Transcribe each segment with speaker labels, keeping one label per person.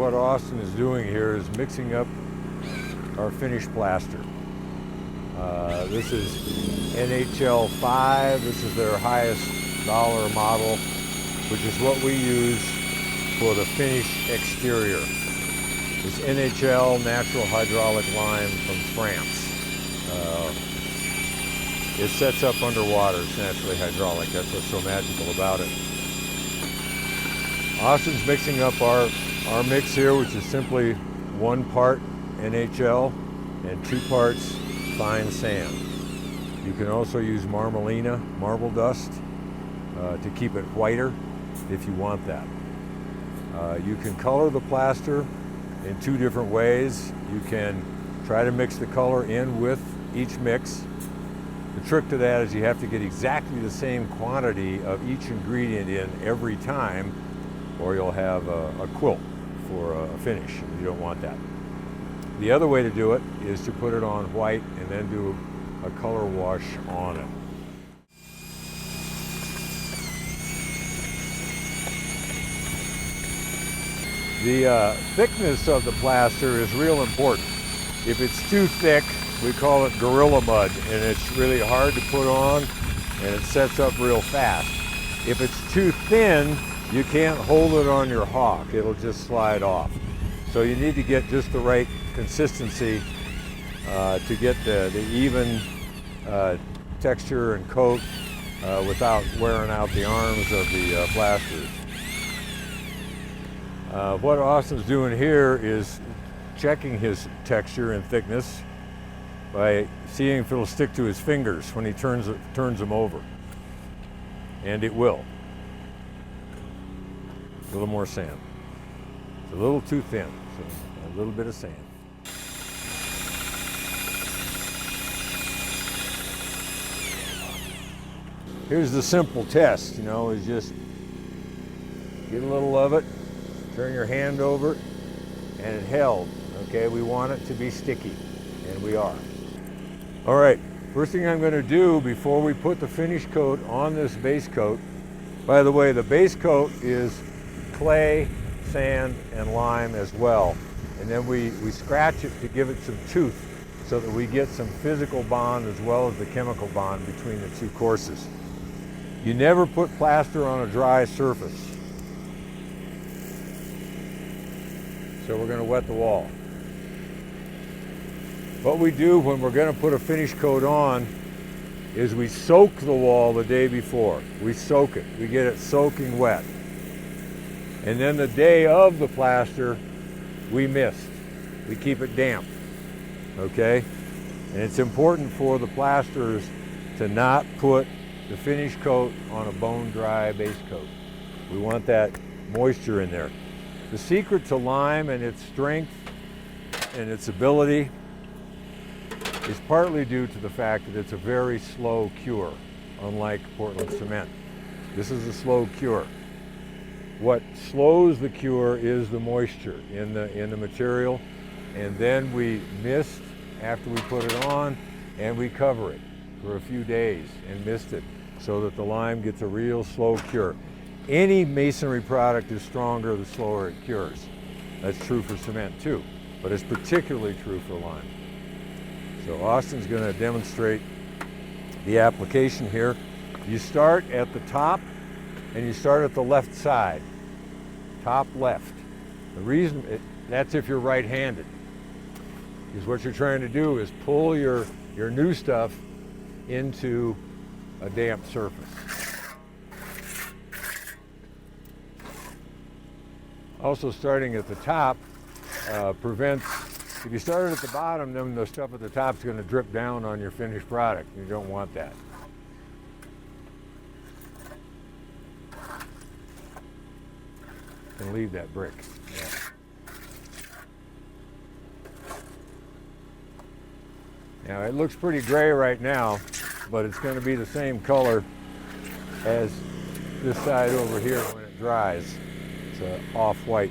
Speaker 1: what Austin is doing here is mixing up our finished plaster. This is NHL 5. This is their highest dollar model, which is what we use for the finished exterior. It's NHL natural hydraulic lime from France. It sets up underwater. It's naturally hydraulic. That's what's so magical about it. Austin's mixing up our mix here, which is simply 1 part NHL and 2 parts fine sand. You can also use marmalina, marble dust, to keep it whiter if you want that. You can color the plaster in 2 different ways. You can try to mix the color in with each mix. The trick to that is you have to get exactly the same quantity of each ingredient in every time, or you'll have a quilt for a finish. You don't want that. The other way to do it is to put it on white and then do a color wash on it. The thickness of the plaster is real important. If it's too thick, we call it gorilla mud, and it's really hard to put on, and it sets up real fast. If it's too thin, you can't hold it on your hawk. It'll just slide off. So you need to get just the right consistency to get the even texture and coat without wearing out the arms of the plasters. What Austin's doing here is checking his texture and thickness by seeing if it'll stick to his fingers when he turns them over. And it will. A little more sand. It's a little too thin, so a little bit of sand. Here's the simple test, is just get a little of it, turn your hand over it, and it held. Okay, we want it to be sticky, and we are. All right, first thing I'm going to do before we put the finish coat on this base coat, by the way, the base coat is clay, sand, and lime as well. And then we scratch it to give it some tooth so that we get some physical bond as well as the chemical bond between the 2 courses. You never put plaster on a dry surface. So we're going to wet the wall. What we do when we're going to put a finish coat on is we soak the wall the day before. We soak it. We get it soaking wet. And then the day of the plaster, we mist. We keep it damp. Okay? And it's important for the plasters to not put the finish coat on a bone dry base coat. We want that moisture in there. The secret to lime and its strength and its ability is partly due to the fact that it's a very slow cure, unlike Portland cement. This is a slow cure. What slows the cure is the moisture in the material, and then we mist after we put it on, and we cover it for a few days and mist it so that the lime gets a real slow cure. Any masonry product is stronger the slower it cures. That's true for cement too, but it's particularly true for lime. So Austin's going to demonstrate the application here. You start at the top and you start at the left side, top left. The reason, that's if you're right-handed, is what you're trying to do is pull your new stuff into a damp surface. Also, starting at the top prevents, if you start at the bottom, then the stuff at the top is going to drip down on your finished product. You don't want that. And leave that brick. Yeah. Now, it looks pretty gray right now, but it's going to be the same color as this side over here when it dries. It's off-white.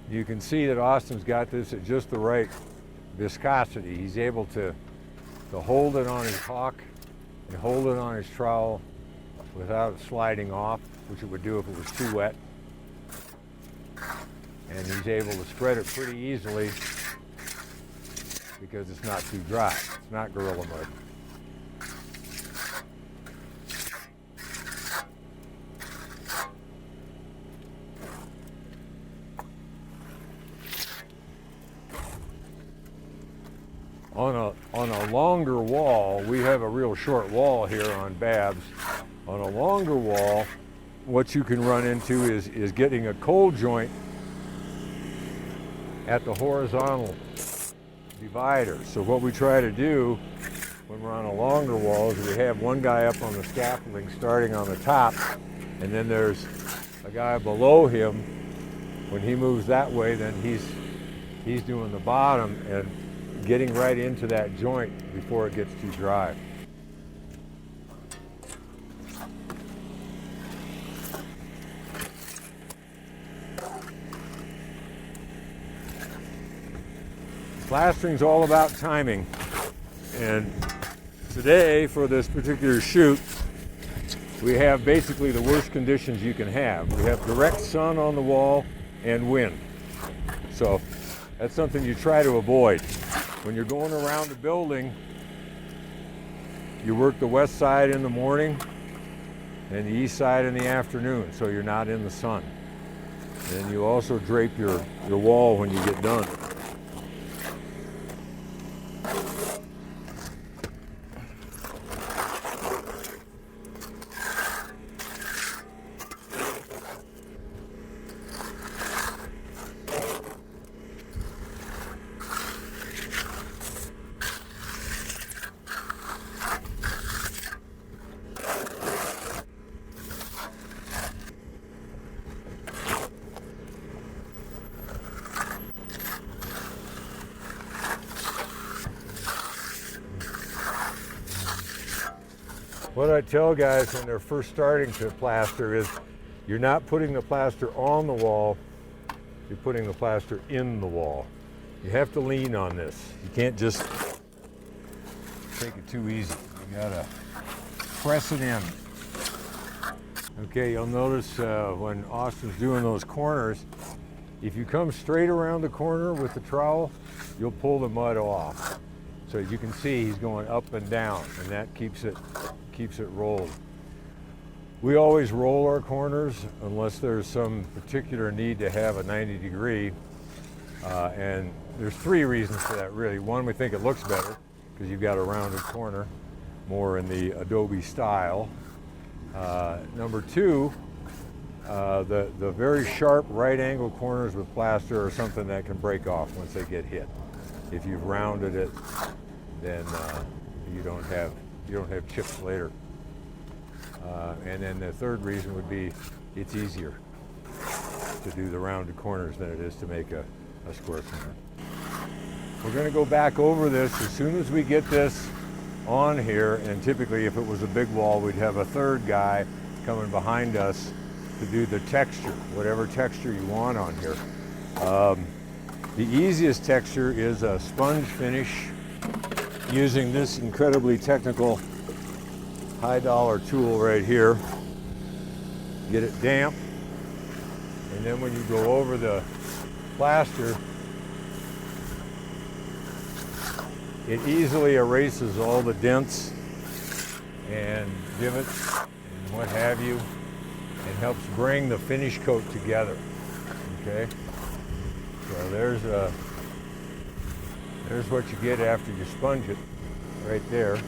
Speaker 1: You can see that Austin's got this at just the right viscosity. He's able to hold it on his hawk and hold it on his trowel without it sliding off, which it would do if it was too wet. And he's able to spread it pretty easily because it's not too dry. It's not Gorilla Mud. On a longer wall, we have a real short wall here on Babs. On a longer wall, what you can run into is getting a cold joint at the horizontal divider. So what we try to do when we're on a longer wall is we have one guy up on the scaffolding starting on the top, and then there's a guy below him. When he moves that way, then he's doing the bottom and getting right into that joint before it gets too dry. Plastering's all about timing, and today for this particular shoot we have basically the worst conditions you can have. We have direct sun on the wall and wind, so that's something you try to avoid. When you're going around the building, you work the west side in the morning and the east side in the afternoon, so you're not in the sun. And you also drape your wall when you get done. What I tell guys when they're first starting to plaster is you're not putting the plaster on the wall, you're putting the plaster in the wall. You have to lean on this. You can't just take it too easy. You gotta press it in. Okay, you'll notice when Austin's doing those corners, if you come straight around the corner with the trowel, you'll pull the mud off. So you can see he's going up and down, and that keeps it rolled. We always roll our corners unless there's some particular need to have a 90 degree, and there's three reasons for that really. One, we think it looks better because you've got a rounded corner, more in the Adobe style. Number two, the very sharp right angle corners with plaster are something that can break off once they get hit. If you've rounded it, then you don't have chips later. And then the third reason would be it's easier to do the rounded corners than it is to make a square corner. We're going to go back over this as soon as we get this on here, and typically if it was a big wall we'd have a third guy coming behind us to do the texture, whatever texture you want on here. The easiest texture is a sponge finish using this incredibly technical high-dollar tool right here. Get it damp, and then when you go over the plaster, it easily erases all the dents and divots and what have you, and helps bring the finish coat together. Okay, so there's what you get after you sponge it, right there.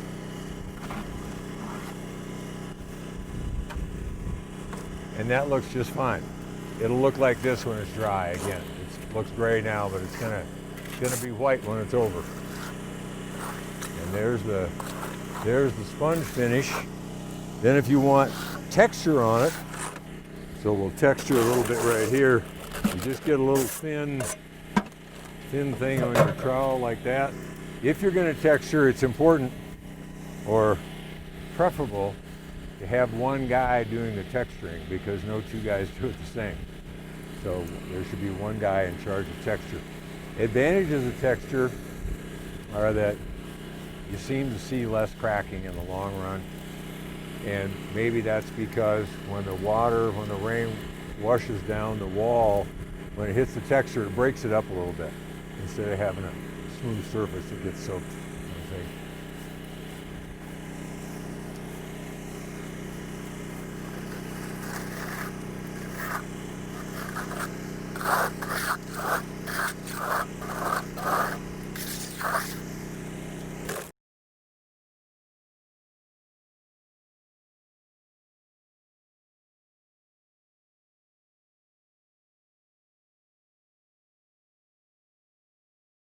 Speaker 1: And that looks just fine. It'll look like this when it's dry. Again, it looks gray now, but it's gonna be white when it's over. And there's the sponge finish. Then if you want texture on it, so we'll texture a little bit right here. You just get a little thin thing on your trowel like that. If you're going to texture, it's important or preferable to have one guy doing the texturing, because no two guys do it the same. So there should be one guy in charge of texture. Advantages of texture are that you seem to see less cracking in the long run. And maybe that's because when the rain washes down the wall, when it hits the texture, it breaks it up a little bit instead of having a smooth surface that gets soaked.